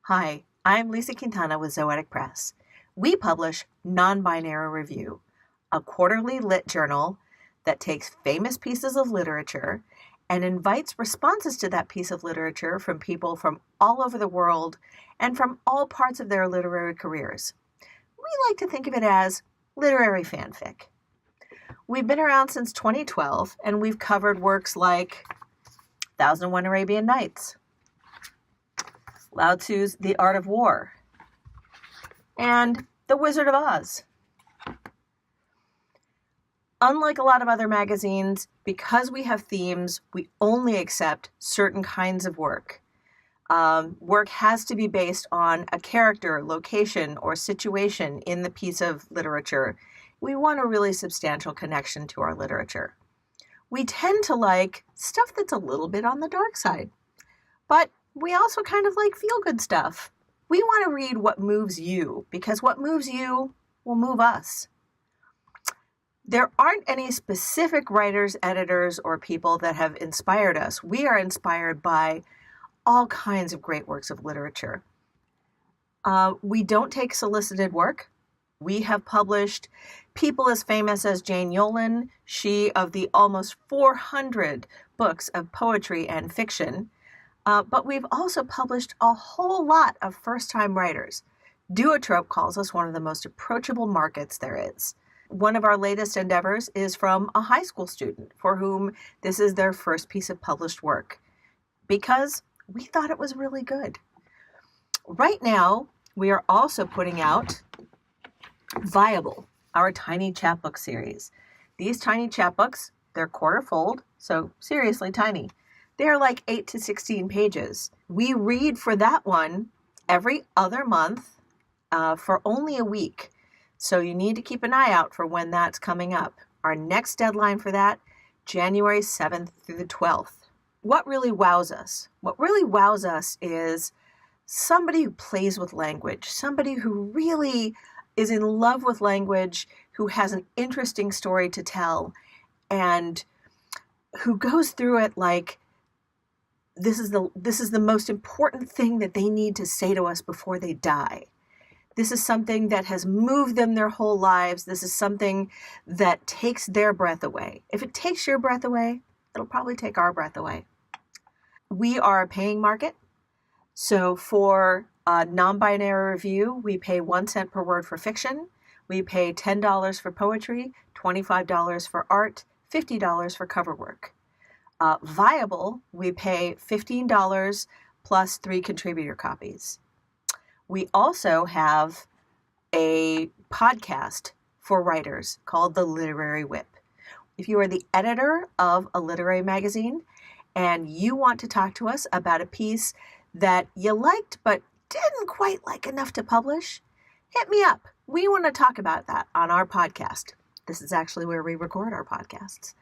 Hi, I'm Lisa Quintana with Zoetic Press. We publish Non-Binary Review, a quarterly lit journal that takes famous pieces of literature and invites responses to that piece of literature from people from all over the world and from all parts of their literary careers. We like to think of it as literary fanfic. We've been around since 2012, and we've covered works like 1001 Arabian Nights, Lao Tzu's The Art of War, and The Wizard of Oz. Unlike a lot of other magazines, because we have themes, we only accept certain kinds of work. Work has to be based on a character, location, or situation in the piece of literature. We want a really substantial connection to our literature. We tend to like stuff that's a little bit on the dark side, but we also kind of like feel-good stuff. We want to read what moves you, because what moves you will move us. There aren't any specific writers, editors, or people that have inspired us. We are inspired by all kinds of great works of literature. We don't take solicited work. We have published people as famous as Jane Yolen, she of the almost 400 books of poetry and fiction. But we've also published a whole lot of first-time writers. Duotrope calls us one of the most approachable markets there is. One of our latest endeavors is from a high school student for whom this is their first piece of published work, because we thought it was really good. Right now, we are also putting out Viable, our tiny chapbook series. These tiny chapbooks, they're quarter fold, so seriously tiny. They're like 8 to 16 pages. We read for that one every other month for only a week. So you need to keep an eye out for when that's coming up. Our next deadline for that, January 7th through the 12th. What really wows us? What really wows us is somebody who plays with language, somebody who really is in love with language, who has an interesting story to tell, and who goes through it like, this is the most important thing that they need to say to us before they die. This is something that has moved them their whole lives. This is something that takes their breath away. If it takes your breath away, it'll probably take our breath away. We are a paying market. So for a non-binary review, we pay 1 cent per word for fiction. We pay $10 for poetry, $25 for art, $50 for cover work. Viable, we pay $15 plus 3 contributor copies. We also have a podcast for writers called The Literary Whip. If you are the editor of a literary magazine and you want to talk to us about a piece that you liked but didn't quite like enough to publish, hit me up. We want to talk about that on our podcast. This is actually where we record our podcasts.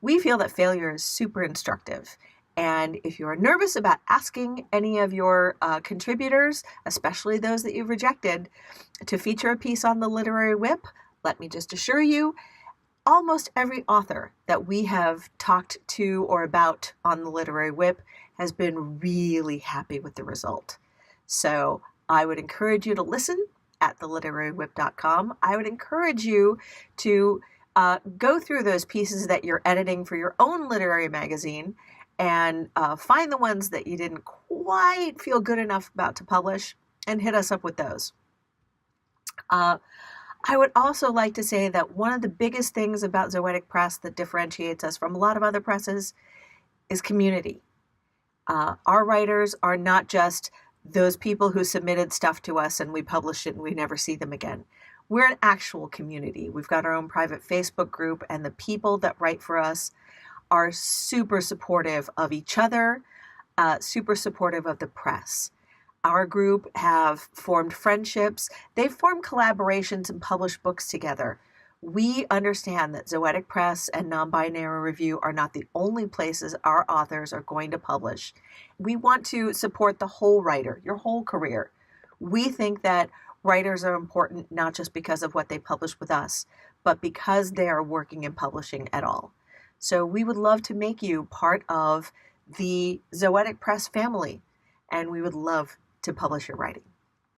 We feel that failure is super instructive. And if you're nervous about asking any of your contributors, especially those that you've rejected, to feature a piece on the Literary Whip, let me just assure you, almost every author that we have talked to or about on the Literary Whip has been really happy with the result. So I would encourage you to listen at theliterarywhip.com. I would encourage you to go through those pieces that you're editing for your own literary magazine and find the ones that you didn't quite feel good enough about to publish and hit us up with those. I would also like to say that one of the biggest things about Zoetic Press that differentiates us from a lot of other presses is community. Our writers are not just those people who submitted stuff to us and we publish it and we never see them again. We're an actual community. We've got our own private Facebook group, and the people that write for us are super supportive of each other, super supportive of the press. Our group have formed friendships. They've formed collaborations and published books together. We understand that Zoetic Press and Non-Binary Review are not the only places our authors are going to publish. We want to support the whole writer, your whole career. We think that writers are important not just because of what they publish with us, but because they are working in publishing at all. So we would love to make you part of the Zoetic Press family, and we would love to publish your writing.